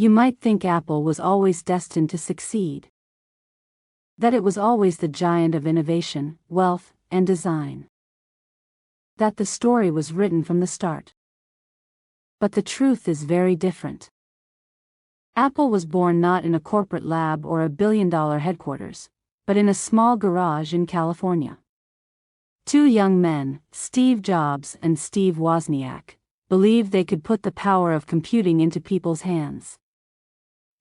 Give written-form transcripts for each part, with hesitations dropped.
You might think Apple was always destined to succeed. That it was always the giant of innovation, wealth, and design. That the story was written from the start. But the truth is very different. Apple was born not in a corporate lab or a billion-dollar headquarters, but in a small garage in California. Two young men, Steve Jobs and Steve Wozniak, believed they could put the power of computing into people's hands.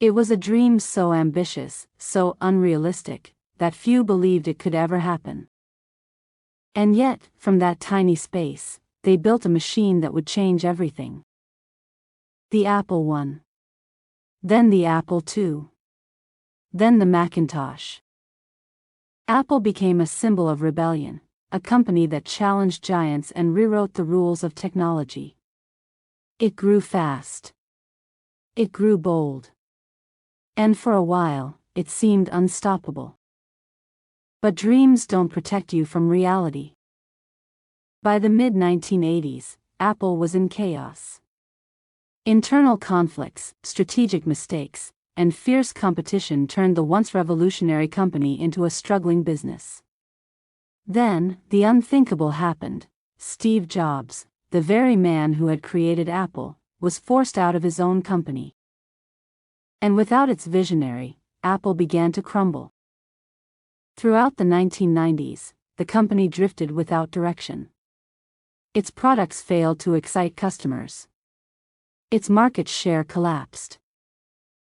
It was a dream so ambitious, so unrealistic, that few believed it could ever happen. And yet, from that tiny space, they built a machine that would change everything. The Apple I. Then the Apple II. Then the Macintosh. Apple became a symbol of rebellion, a company that challenged giants and rewrote the rules of technology. It grew fast. It grew bold. And for a while, it seemed unstoppable. But dreams don't protect you from reality. By the mid-1980s, Apple was in chaos. Internal conflicts, strategic mistakes, and fierce competition turned the once revolutionary company into a struggling business. Then, the unthinkable happened. Steve Jobs, the very man who had created Apple, was forced out of his own company. And without its visionary, Apple began to crumble. Throughout the 1990s, the company drifted without direction. Its products failed to excite customers. Its market share collapsed.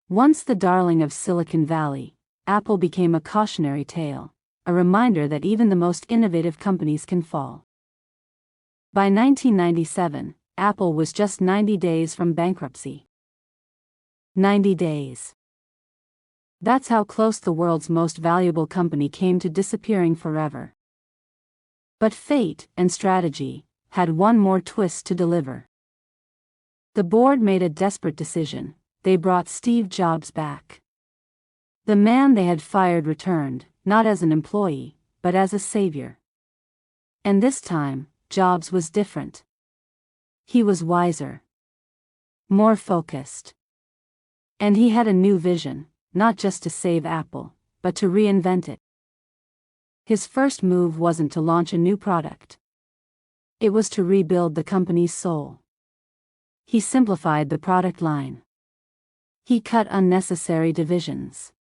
Once the darling of Silicon Valley, Apple became a cautionary tale, a reminder that even the most innovative companies can fall. By 1997, Apple was just 90 days from bankruptcy. 90 days. That's how close the world's most valuable company came to disappearing forever. But fate and strategy had one more twist to deliver. The board made a desperate decision. They brought Steve Jobs back. The man they had fired returned, not as an employee, but as a savior. And this time, Jobs was different. He was wiser. More focused. And he had a new vision, not just to save Apple, but to reinvent it. His first move wasn't to launch a new product. It was to rebuild the company's soul. He simplified the product line. He cut unnecessary divisions.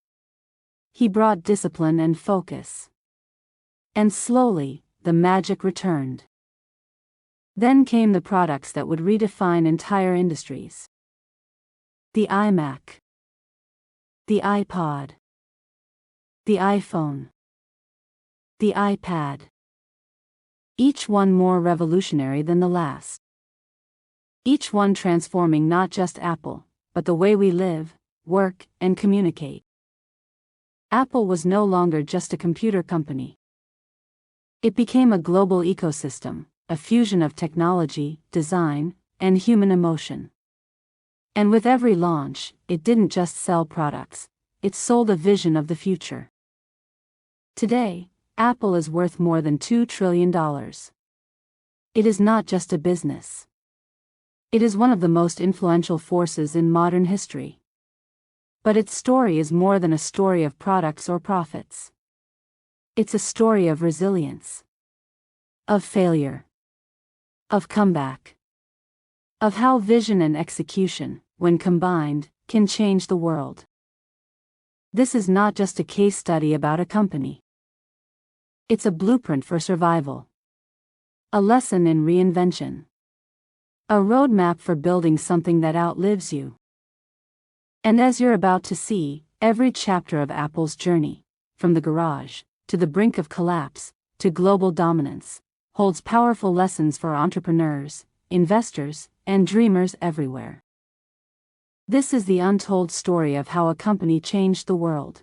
He brought discipline and focus. And slowly, the magic returned. Then came the products that would redefine entire industries. The iMac. The iPod. The iPhone. The iPad. Each one more revolutionary than the last. Each one transforming not just Apple, but the way we live, work, and communicate. Apple was no longer just a computer company. It became a global ecosystem, a fusion of technology, design, and human emotion. And with every launch, it didn't just sell products, it sold a vision of the future. Today, Apple is worth more than $2 trillion. It is not just a business. It is one of the most influential forces in modern history. But its story is more than a story of products or profits. It's a story of resilience. Of failure. Of comeback. Of how vision and execution, when combined, can change the world. This is not just a case study about a company. It's a blueprint for survival. A lesson in reinvention. A roadmap for building something that outlives you. And as you're about to see, every chapter of Apple's journey, from the garage, to the brink of collapse, to global dominance, holds powerful lessons for entrepreneurs, investors, and dreamers everywhere. This is the untold story of how a company changed the world.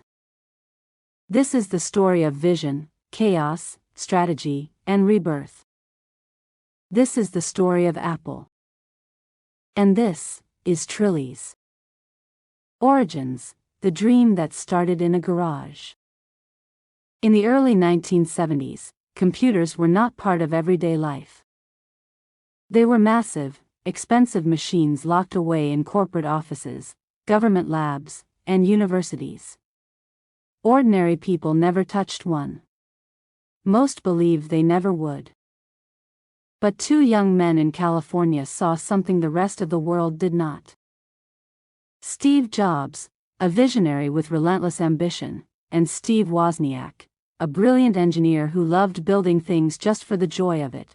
This is the story of vision, chaos, strategy, and rebirth. This is the story of Apple. And this is Trillies. Origins, the dream that started in a garage. In the early 1970s, computers were not part of everyday life. They were massive, expensive machines locked away in corporate offices, government labs, and universities. Ordinary people never touched one. Most believed they never would. But two young men in California saw something the rest of the world did not. Steve Jobs, a visionary with relentless ambition, and Steve Wozniak, a brilliant engineer who loved building things just for the joy of it.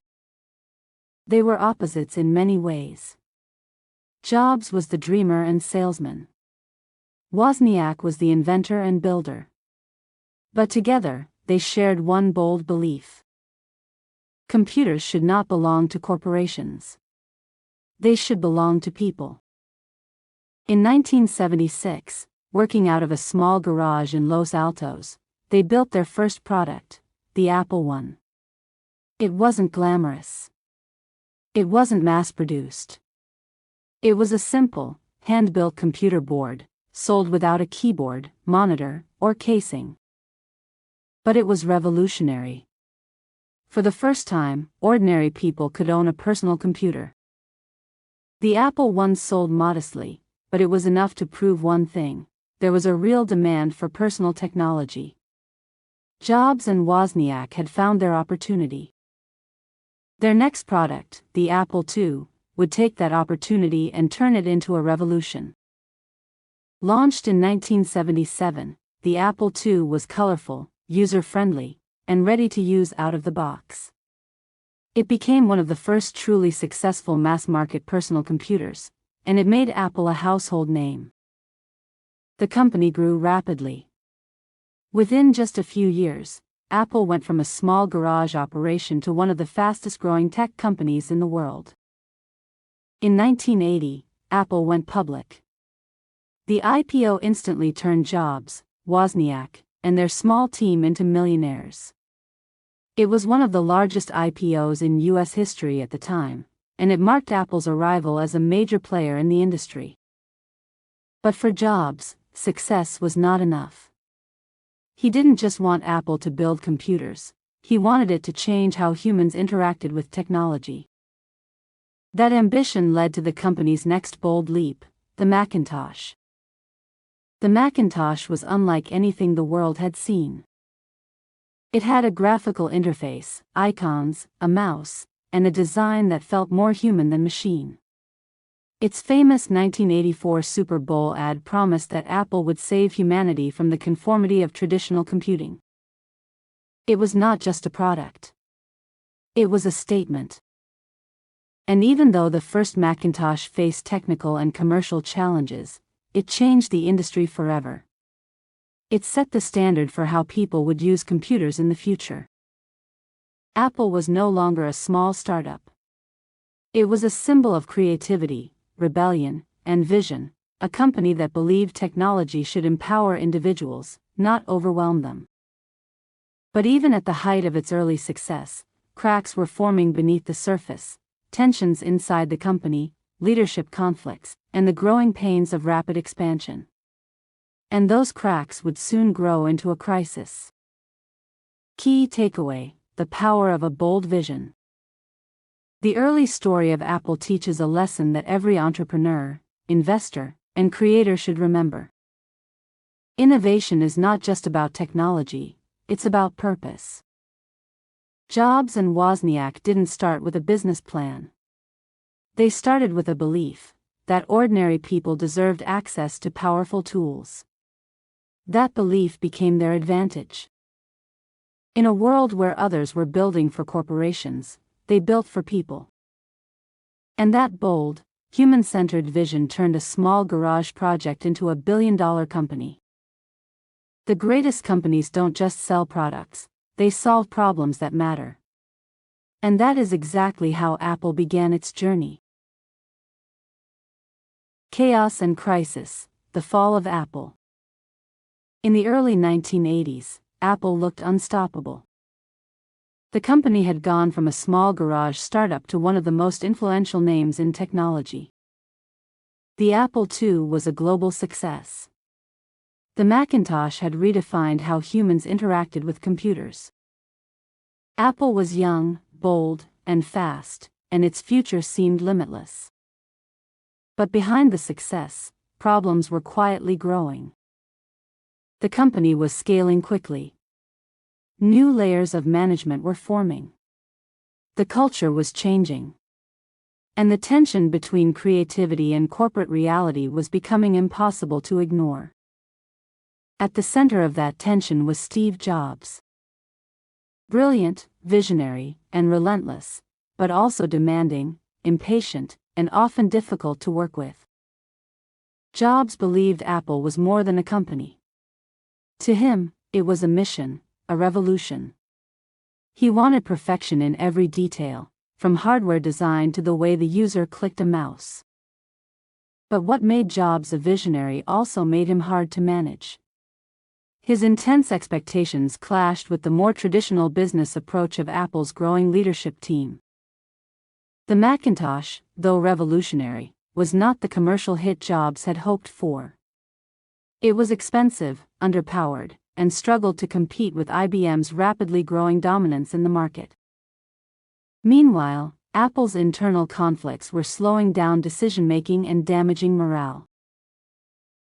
They were opposites in many ways. Jobs was the dreamer and salesman. Wozniak was the inventor and builder. But together, they shared one bold belief. Computers should not belong to corporations. They should belong to people. In 1976, working out of a small garage in Los Altos, they built their first product, the Apple I. It wasn't glamorous. It wasn't mass-produced. It was a simple, hand-built computer board, sold without a keyboard, monitor, or casing. But it was revolutionary. For the first time, ordinary people could own a personal computer. The Apple I sold modestly, but it was enough to prove one thing: there was a real demand for personal technology. Jobs and Wozniak had found their opportunity. Their next product, the Apple II, would take that opportunity and turn it into a revolution. Launched in 1977, the Apple II was colorful, user-friendly, and ready to use out of the box. It became one of the first truly successful mass-market personal computers, and it made Apple a household name. The company grew rapidly. Within just a few years, Apple went from a small garage operation to one of the fastest-growing tech companies in the world. In 1980, Apple went public. The IPO instantly turned Jobs, Wozniak, and their small team into millionaires. It was one of the largest IPOs in U.S. history at the time, and it marked Apple's arrival as a major player in the industry. But for Jobs, success was not enough. He didn't just want Apple to build computers, he wanted it to change how humans interacted with technology. That ambition led to the company's next bold leap, the Macintosh. The Macintosh was unlike anything the world had seen. It had a graphical interface, icons, a mouse, and a design that felt more human than machine. Its famous 1984 Super Bowl ad promised that Apple would save humanity from the conformity of traditional computing. It was not just a product. It was a statement. And even though the first Macintosh faced technical and commercial challenges, it changed the industry forever. It set the standard for how people would use computers in the future. Apple was no longer a small startup. It was a symbol of creativity, rebellion, and vision, a company that believed technology should empower individuals, not overwhelm them. But even at the height of its early success, cracks were forming beneath the surface: tensions inside the company, leadership conflicts, and the growing pains of rapid expansion. And those cracks would soon grow into a crisis. Key takeaway: the power of a bold vision. The early story of Apple teaches a lesson that every entrepreneur, investor, and creator should remember. Innovation is not just about technology, it's about purpose. Jobs and Wozniak didn't start with a business plan. They started with a belief that ordinary people deserved access to powerful tools. That belief became their advantage. In a world where others were building for corporations, they built for people. And that bold, human-centered vision turned a small garage project into a billion-dollar company. The greatest companies don't just sell products, they solve problems that matter. And that is exactly how Apple began its journey. Chaos and crisis: the fall of Apple. In the early 1980s, Apple looked unstoppable. The company had gone from a small garage startup to one of the most influential names in technology. The Apple II was a global success. The Macintosh had redefined how humans interacted with computers. Apple was young, bold, and fast, and its future seemed limitless. But behind the success, problems were quietly growing. The company was scaling quickly. New layers of management were forming. The culture was changing. And the tension between creativity and corporate reality was becoming impossible to ignore. At the center of that tension was Steve Jobs. Brilliant, visionary, and relentless, but also demanding, impatient, and often difficult to work with. Jobs believed Apple was more than a company. To him, it was a mission, a revolution. He wanted perfection in every detail, from hardware design to the way the user clicked a mouse. But what made Jobs a visionary also made him hard to manage. His intense expectations clashed with the more traditional business approach of Apple's growing leadership team. The Macintosh, though revolutionary, was not the commercial hit Jobs had hoped for. It was expensive, underpowered, and struggled to compete with IBM's rapidly growing dominance in the market. Meanwhile, Apple's internal conflicts were slowing down decision-making and damaging morale.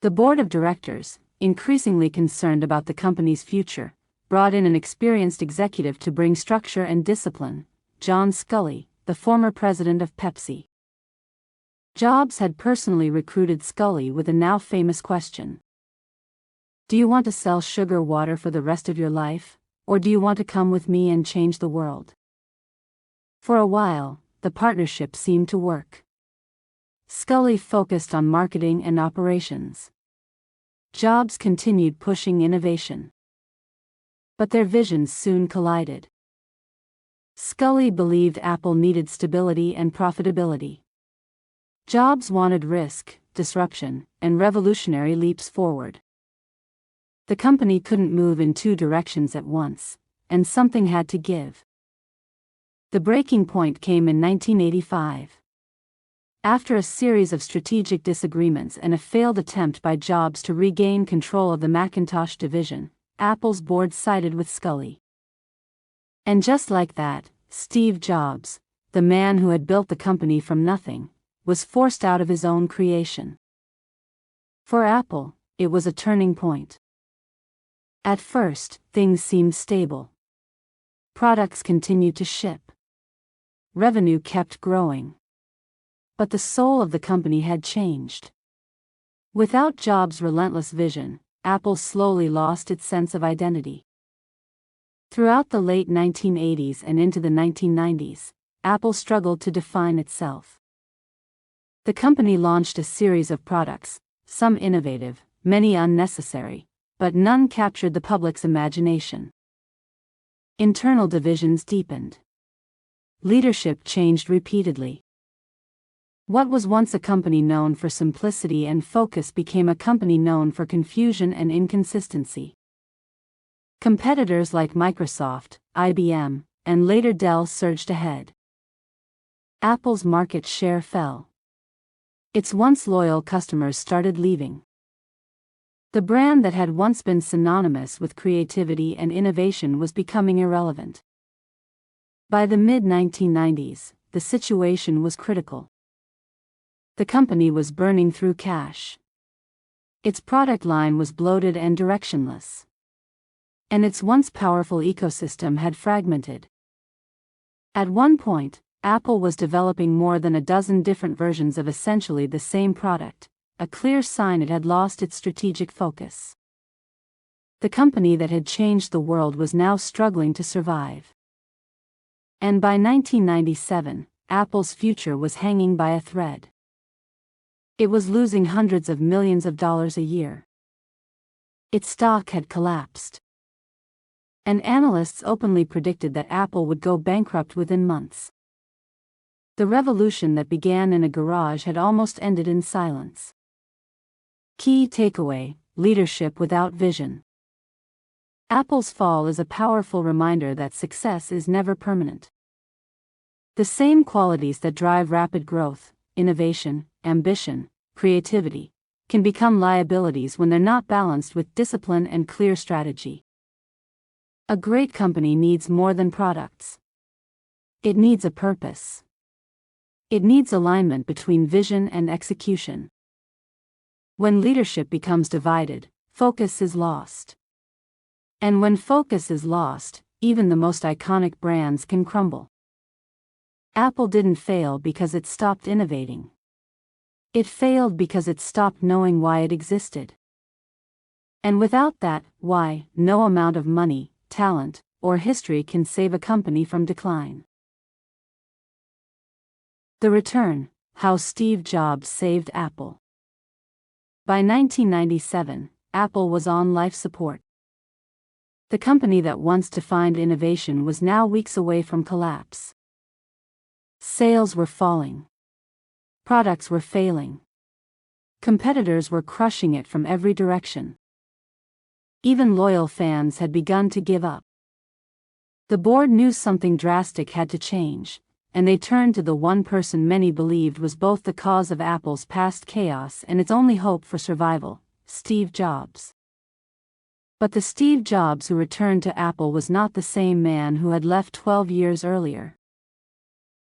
The board of directors, increasingly concerned about the company's future, brought in an experienced executive to bring structure and discipline, John Sculley, the former president of Pepsi. Jobs had personally recruited Sculley with a now famous question. Do you want to sell sugar water for the rest of your life, or do you want to come with me and change the world? For a while, the partnership seemed to work. Sculley focused on marketing and operations. Jobs continued pushing innovation. But their visions soon collided. Sculley believed Apple needed stability and profitability. Jobs wanted risk, disruption, and revolutionary leaps forward. The company couldn't move in two directions at once, and something had to give. The breaking point came in 1985. After a series of strategic disagreements and a failed attempt by Jobs to regain control of the Macintosh division, Apple's board sided with Sculley. And just like that, Steve Jobs, the man who had built the company from nothing, was forced out of his own creation. For Apple, it was a turning point. At first, things seemed stable. Products continued to ship. Revenue kept growing. But the soul of the company had changed. Without Jobs' relentless vision, Apple slowly lost its sense of identity. Throughout the late 1980s and into the 1990s, Apple struggled to define itself. The company launched a series of products, some innovative, many unnecessary, but none captured the public's imagination. Internal divisions deepened. Leadership changed repeatedly. What was once a company known for simplicity and focus became a company known for confusion and inconsistency. Competitors like Microsoft, IBM, and later Dell surged ahead. Apple's market share fell. Its once loyal customers started leaving. The brand that had once been synonymous with creativity and innovation was becoming irrelevant. By the mid-1990s, the situation was critical. The company was burning through cash. Its product line was bloated and directionless. And its once powerful ecosystem had fragmented. At one point, Apple was developing more than a dozen different versions of essentially the same product, a clear sign it had lost its strategic focus. The company that had changed the world was now struggling to survive. And by 1997, Apple's future was hanging by a thread. It was losing hundreds of millions of dollars a year. Its stock had collapsed. And analysts openly predicted that Apple would go bankrupt within months. The revolution that began in a garage had almost ended in silence. Key takeaway: leadership without vision. Apple's fall is a powerful reminder that success is never permanent. The same qualities that drive rapid growth, innovation, ambition, creativity, can become liabilities when they're not balanced with discipline and clear strategy. A great company needs more than products. It needs a purpose. It needs alignment between vision and execution. When leadership becomes divided, focus is lost. And when focus is lost, even the most iconic brands can crumble. Apple didn't fail because it stopped innovating. It failed because it stopped knowing why it existed. And without that why, no amount of money, talent, or history can save a company from decline. The Return: How Steve Jobs Saved Apple. By 1997, Apple was on life support. The company that once defined innovation was now weeks away from collapse. Sales were falling. Products were failing. Competitors were crushing it from every direction. Even loyal fans had begun to give up. The board knew something drastic had to change, and they turned to the one person many believed was both the cause of Apple's past chaos and its only hope for survival: Steve Jobs. But the Steve Jobs who returned to Apple was not the same man who had left 12 years earlier.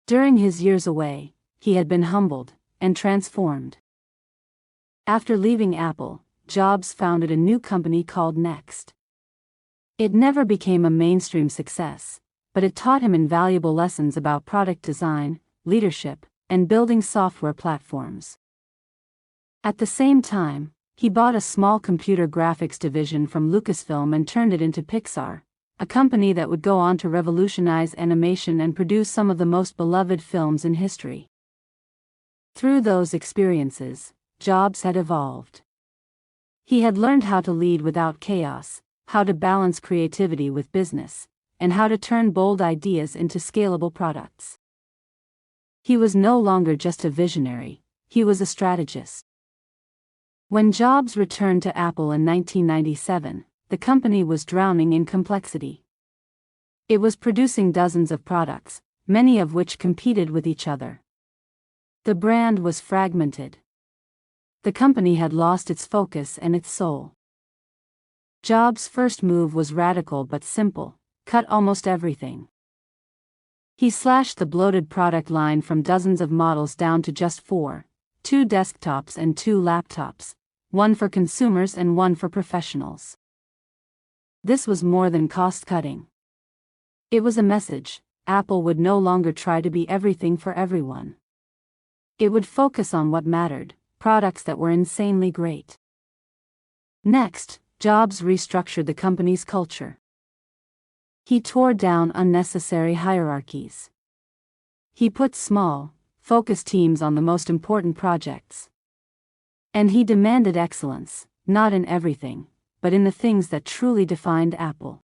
During his years away, he had been humbled and transformed. After leaving Apple, Jobs founded a new company called Next. It never became a mainstream success, but it taught him invaluable lessons about product design, leadership, and building software platforms. At the same time, he bought a small computer graphics division from Lucasfilm and turned it into Pixar, a company that would go on to revolutionize animation and produce some of the most beloved films in history. Through those experiences, Jobs had evolved. He had learned how to lead without chaos, how to balance creativity with business, and how to turn bold ideas into scalable products. He was no longer just a visionary, he was a strategist. When Jobs returned to Apple in 1997, the company was drowning in complexity. It was producing dozens of products, many of which competed with each other. The brand was fragmented. The company had lost its focus and its soul. Jobs' first move was radical but simple: cut almost everything. He slashed the bloated product line from dozens of models down to just 4, 2 desktops and 2 laptops, one for consumers and one for professionals. This was more than cost-cutting. It was a message: Apple would no longer try to be everything for everyone. It would focus on what mattered: products that were insanely great. Next, Jobs restructured the company's culture. He tore down unnecessary hierarchies. He put small, focused teams on the most important projects. And he demanded excellence, not in everything, but in the things that truly defined Apple.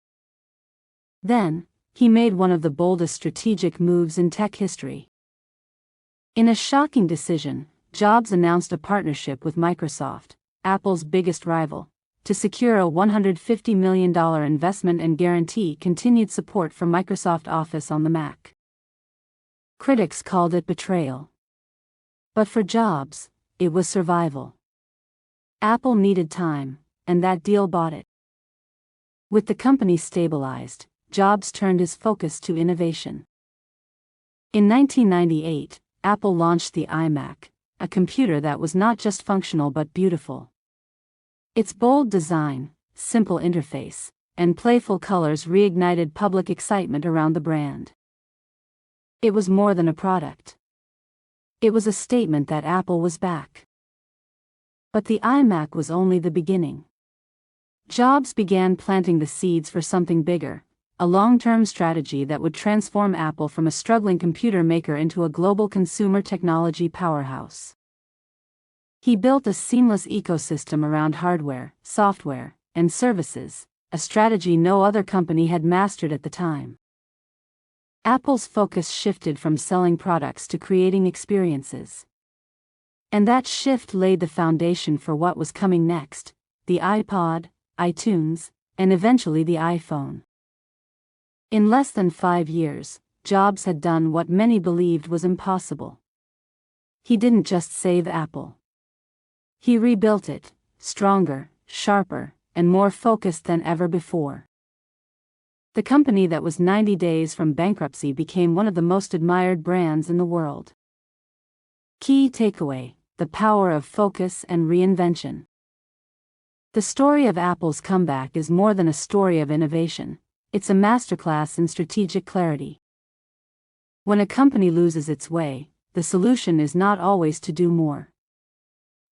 Then, he made one of the boldest strategic moves in tech history. In a shocking decision, Jobs announced a partnership with Microsoft, Apple's biggest rival, to secure a $150 million investment and guarantee continued support for Microsoft Office on the Mac. Critics called it betrayal. But for Jobs, it was survival. Apple needed time, and that deal bought it. With the company stabilized, Jobs turned his focus to innovation. In 1998, Apple launched the iMac, a computer that was not just functional but beautiful. Its bold design, simple interface, and playful colors reignited public excitement around the brand. It was more than a product. It was a statement that Apple was back. But the iMac was only the beginning. Jobs began planting the seeds for something bigger, a long-term strategy that would transform Apple from a struggling computer maker into a global consumer technology powerhouse. He built a seamless ecosystem around hardware, software, and services, a strategy no other company had mastered at the time. Apple's focus shifted from selling products to creating experiences. And that shift laid the foundation for what was coming next: the iPod, iTunes, and eventually the iPhone. In less than 5 years, Jobs had done what many believed was impossible. He didn't just save Apple. He rebuilt it, stronger, sharper, and more focused than ever before. The company that was 90 days from bankruptcy became one of the most admired brands in the world. Key takeaway: the power of focus and reinvention. The story of Apple's comeback is more than a story of innovation, it's a masterclass in strategic clarity. When a company loses its way, the solution is not always to do more.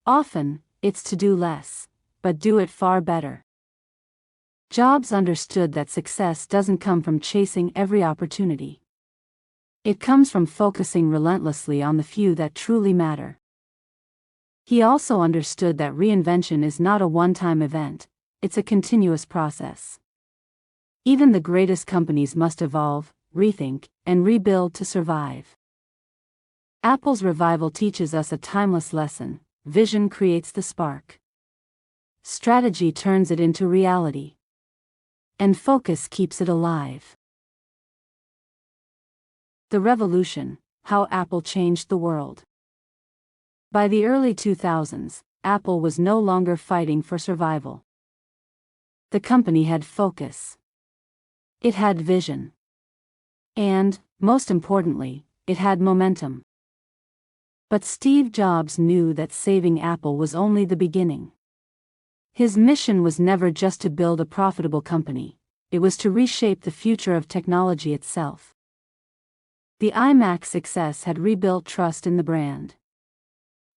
Often, it's to do less, but do it far better. Jobs understood that success doesn't come from chasing every opportunity. It comes from focusing relentlessly on the few that truly matter. He also understood that reinvention is not a one-time event, it's a continuous process. Even the greatest companies must evolve, rethink, and rebuild to survive. Apple's revival teaches us a timeless lesson: vision creates the spark. Strategy turns it into reality. And focus keeps it alive. The revolution: how Apple changed the world. By the early 2000s, Apple was no longer fighting for survival. The company had focus. It had vision. And, most importantly, it had momentum. But Steve Jobs knew that saving Apple was only the beginning. His mission was never just to build a profitable company, it was to reshape the future of technology itself. The iMac's success had rebuilt trust in the brand.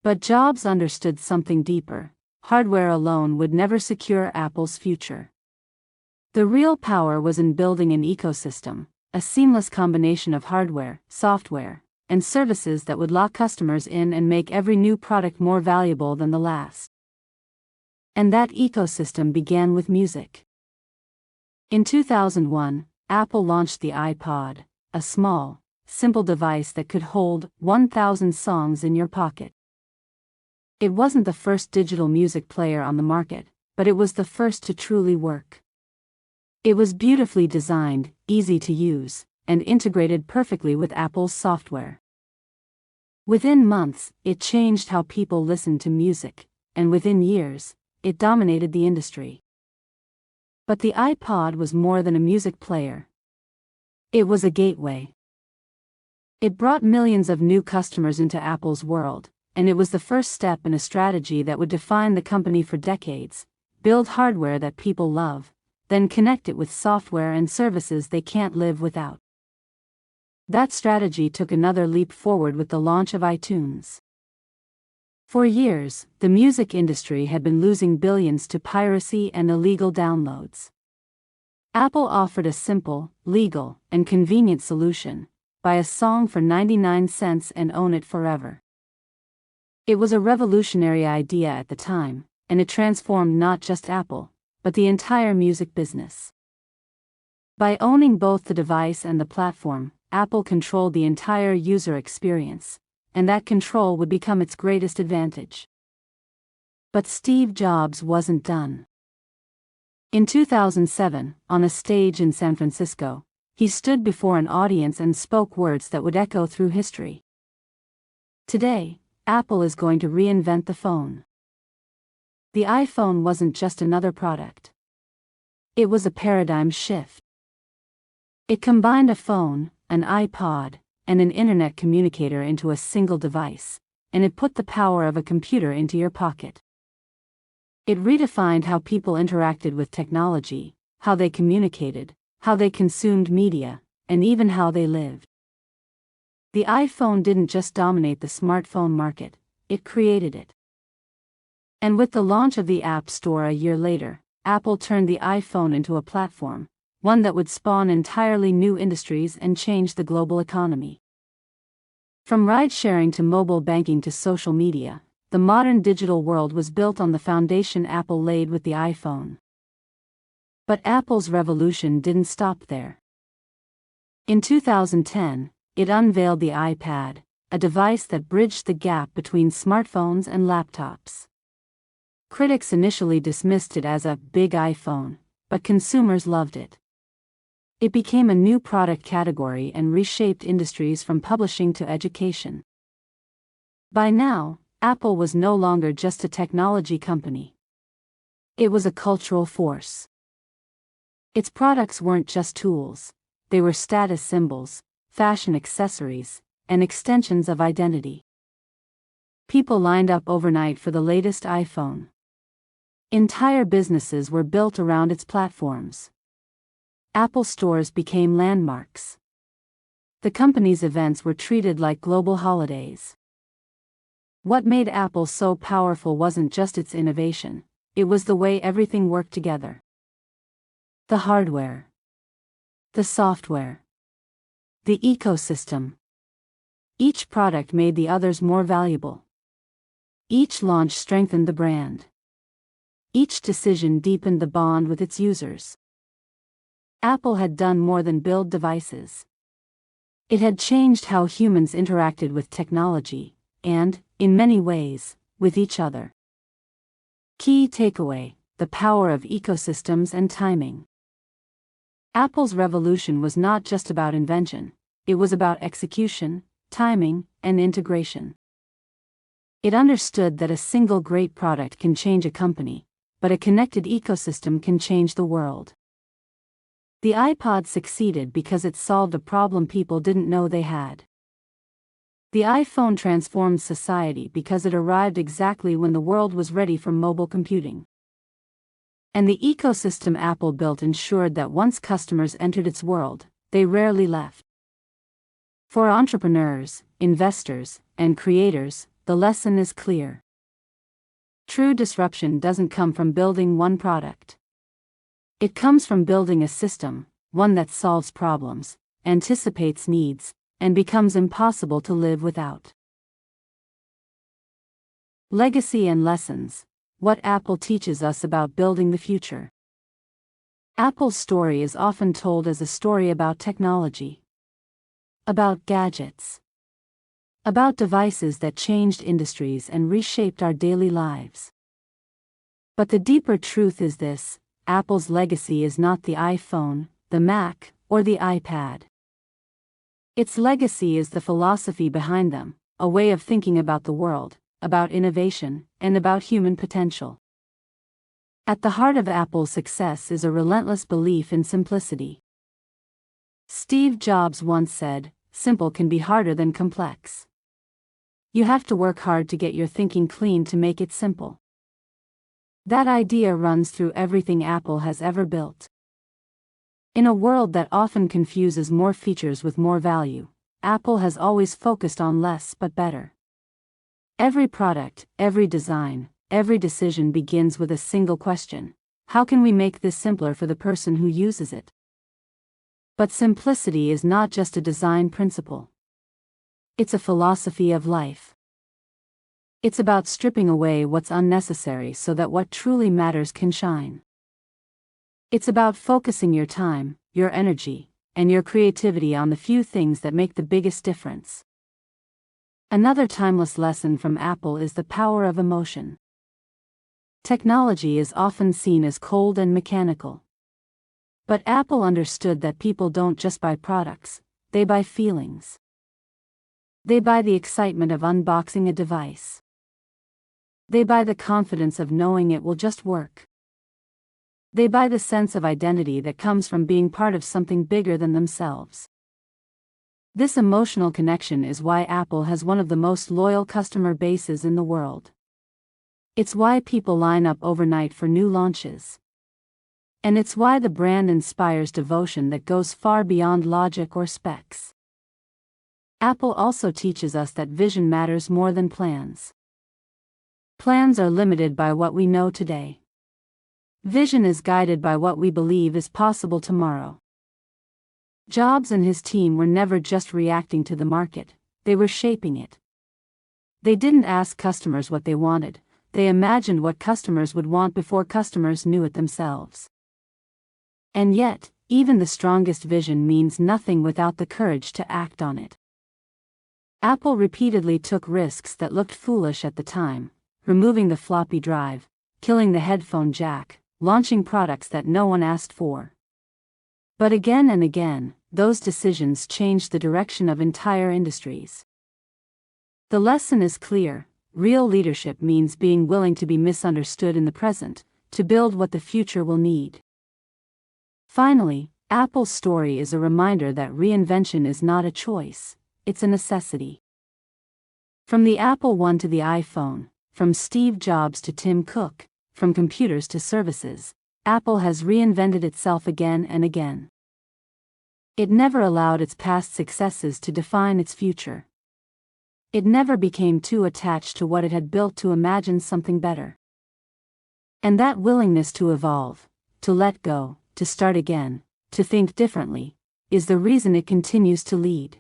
But Jobs understood something deeper: hardware alone would never secure Apple's future. The real power was in building an ecosystem, a seamless combination of hardware, software, and services that would lock customers in and make every new product more valuable than the last. And that ecosystem began with music. In 2001, Apple launched the iPod, a small, simple device that could hold 1,000 songs in your pocket. It wasn't the first digital music player on the market, but it was the first to truly work. It was beautifully designed, easy to use, and integrated perfectly with Apple's software. Within months, it changed how people listened to music, and within years, it dominated the industry. But the iPod was more than a music player. It was a gateway. It brought millions of new customers into Apple's world, and it was the first step in a strategy that would define the company for decades: build hardware that people love, then connect it with software and services they can't live without. That strategy took another leap forward with the launch of iTunes. For years, the music industry had been losing billions to piracy and illegal downloads. Apple offered a simple, legal, and convenient solution: buy a song for 99 cents and own it forever. It was a revolutionary idea at the time, and it transformed not just Apple, but the entire music business. By owning both the device and the platform, Apple controlled the entire user experience, and that control would become its greatest advantage. But Steve Jobs wasn't done. In 2007, on a stage in San Francisco, he stood before an audience and spoke words that would echo through history. Today, Apple is going to reinvent the phone. The iPhone wasn't just another product. It was a paradigm shift. It combined a phone, an iPod, and an internet communicator into a single device, and it put the power of a computer into your pocket. It redefined how people interacted with technology, how they communicated, how they consumed media, and even how they lived. The iPhone didn't just dominate the smartphone market, it created it. And with the launch of the App Store a year later, Apple turned the iPhone into a platform, one that would spawn entirely new industries and change the global economy. From ride-sharing to mobile banking to social media, the modern digital world was built on the foundation Apple laid with the iPhone. But Apple's revolution didn't stop there. In 2010, it unveiled the iPad, a device that bridged the gap between smartphones and laptops. Critics initially dismissed it as a big iPhone, but consumers loved it. It became a new product category and reshaped industries from publishing to education. By now, Apple was no longer just a technology company. It was a cultural force. Its products weren't just tools, they were status symbols, fashion accessories, and extensions of identity. People lined up overnight for the latest iPhone. Entire businesses were built around its platforms. Apple stores became landmarks. The company's events were treated like global holidays. What made Apple so powerful wasn't just its innovation, it was the way everything worked together. The hardware, the software, the ecosystem. Each product made the others more valuable. Each launch strengthened the brand. Each decision deepened the bond with its users. Apple had done more than build devices. It had changed how humans interacted with technology, and, in many ways, with each other. Key takeaway: the power of ecosystems and timing. Apple's revolution was not just about invention, it was about execution, timing, and integration. It understood that a single great product can change a company, but a connected ecosystem can change the world. The iPod succeeded because it solved a problem people didn't know they had. The iPhone transformed society because it arrived exactly when the world was ready for mobile computing. And the ecosystem Apple built ensured that once customers entered its world, they rarely left. For entrepreneurs, investors, and creators, the lesson is clear. True disruption doesn't come from building one product. It comes from building a system, one that solves problems, anticipates needs, and becomes impossible to live without. Legacy and lessons: what Apple teaches us about building the future. Apple's story is often told as a story about technology, about gadgets, about devices that changed industries and reshaped our daily lives. But the deeper truth is this: Apple's legacy is not the iPhone, the Mac, or the iPad. Its legacy is the philosophy behind them, a way of thinking about the world, about innovation, and about human potential. At the heart of Apple's success is a relentless belief in simplicity. Steve Jobs once said, "Simple can be harder than complex." You have to work hard to get your thinking clean to make it simple. That idea runs through everything Apple has ever built. In a world that often confuses more features with more value, Apple has always focused on less but better. Every product, every design, every decision begins with a single question: how can we make this simpler for the person who uses it? But simplicity is not just a design principle. It's a philosophy of life. It's about stripping away what's unnecessary so that what truly matters can shine. It's about focusing your time, your energy, and your creativity on the few things that make the biggest difference. Another timeless lesson from Apple is the power of emotion. Technology is often seen as cold and mechanical. But Apple understood that people don't just buy products, they buy feelings. They buy the excitement of unboxing a device. They buy the confidence of knowing it will just work. They buy the sense of identity that comes from being part of something bigger than themselves. This emotional connection is why Apple has one of the most loyal customer bases in the world. It's why people line up overnight for new launches. And it's why the brand inspires devotion that goes far beyond logic or specs. Apple also teaches us that vision matters more than plans. Plans are limited by what we know today. Vision is guided by what we believe is possible tomorrow. Jobs and his team were never just reacting to the market, they were shaping it. They didn't ask customers what they wanted, they imagined what customers would want before customers knew it themselves. And yet, even the strongest vision means nothing without the courage to act on it. Apple repeatedly took risks that looked foolish at the time, removing the floppy drive, killing the headphone jack, launching products that no one asked for. But again and again, those decisions changed the direction of entire industries. The lesson is clear: real leadership means being willing to be misunderstood in the present, to build what the future will need. Finally, Apple's story is a reminder that reinvention is not a choice, it's a necessity. From the Apple I to the iPhone, from Steve Jobs to Tim Cook, from computers to services, Apple has reinvented itself again and again. It never allowed its past successes to define its future. It never became too attached to what it had built to imagine something better. And that willingness to evolve, to let go, to start again, to think differently, is the reason it continues to lead.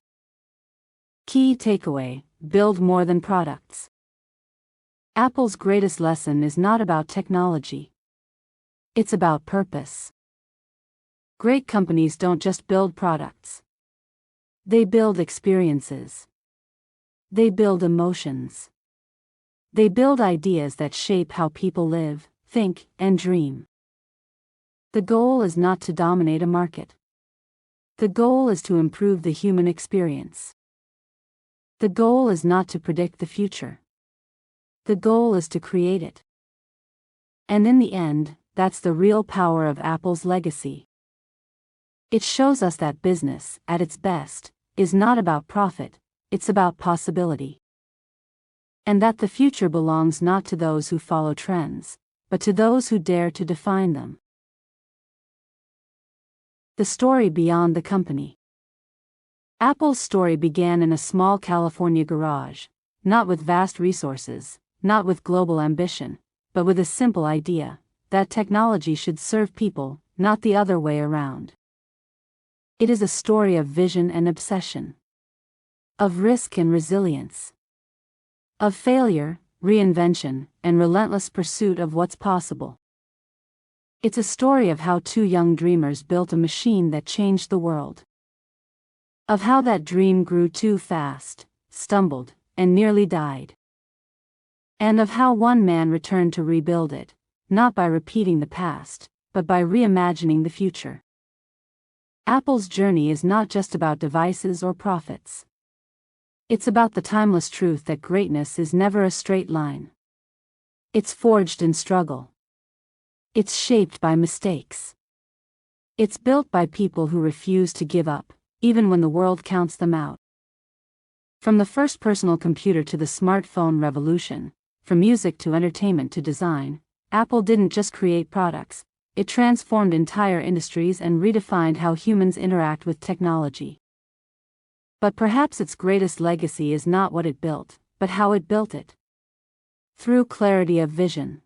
Key takeaway: build more than products. Apple's greatest lesson is not about technology. It's about purpose. Great companies don't just build products. They build experiences. They build emotions. They build ideas that shape how people live, think, and dream. The goal is not to dominate a market. The goal is to improve the human experience. The goal is not to predict the future. The goal is to create it. And in the end, that's the real power of Apple's legacy. It shows us that business, at its best, is not about profit, it's about possibility. And that the future belongs not to those who follow trends, but to those who dare to define them. The story beyond the company. Apple's story began in a small California garage, not with vast resources, not with global ambition, but with a simple idea: that technology should serve people, not the other way around. It is a story of vision and obsession, of risk and resilience, of failure, reinvention, and relentless pursuit of what's possible. It's a story of how two young dreamers built a machine that changed the world. Of how that dream grew too fast, stumbled, and nearly died. And of how one man returned to rebuild it, not by repeating the past, but by reimagining the future. Apple's journey is not just about devices or profits. It's about the timeless truth that greatness is never a straight line. It's forged in struggle. It's shaped by mistakes. It's built by people who refuse to give up, even when the world counts them out. From the first personal computer to the smartphone revolution, from music to entertainment to design, Apple didn't just create products, it transformed entire industries and redefined how humans interact with technology. But perhaps its greatest legacy is not what it built, but how it built it. Through clarity of vision.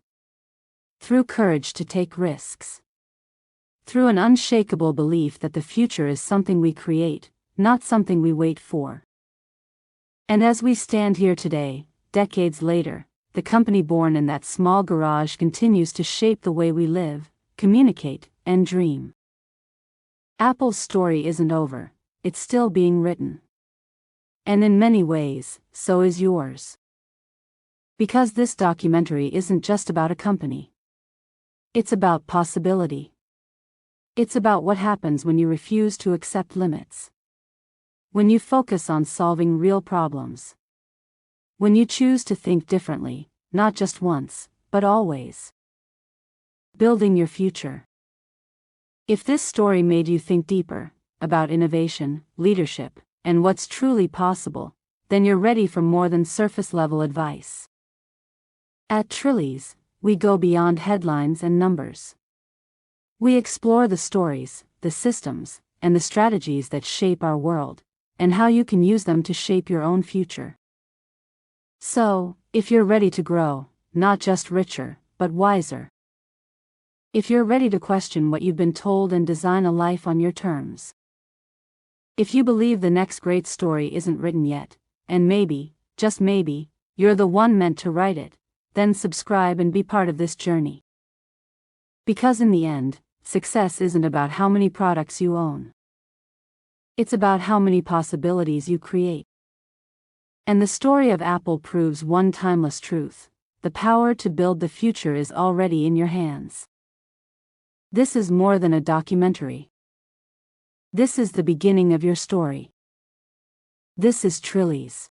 Through courage to take risks. Through an unshakable belief that the future is something we create, not something we wait for. And as we stand here today, decades later, the company born in that small garage continues to shape the way we live, communicate, and dream. Apple's story isn't over, it's still being written. And in many ways, so is yours. Because this documentary isn't just about a company. It's about possibility. It's about what happens when you refuse to accept limits. When you focus on solving real problems. When you choose to think differently, not just once, but always. Building your future. If this story made you think deeper, about innovation, leadership, and what's truly possible, then you're ready for more than surface-level advice. At Trillies, we go beyond headlines and numbers. We explore the stories, the systems, and the strategies that shape our world, and how you can use them to shape your own future. So, if you're ready to grow, not just richer, but wiser. If you're ready to question what you've been told and design a life on your terms. If you believe the next great story isn't written yet, and maybe, just maybe, you're the one meant to write it, then subscribe and be part of this journey. Because in the end, success isn't about how many products you own. It's about how many possibilities you create. And the story of Apple proves one timeless truth: the power to build the future is already in your hands. This is more than a documentary. This is the beginning of your story. This is Trillies.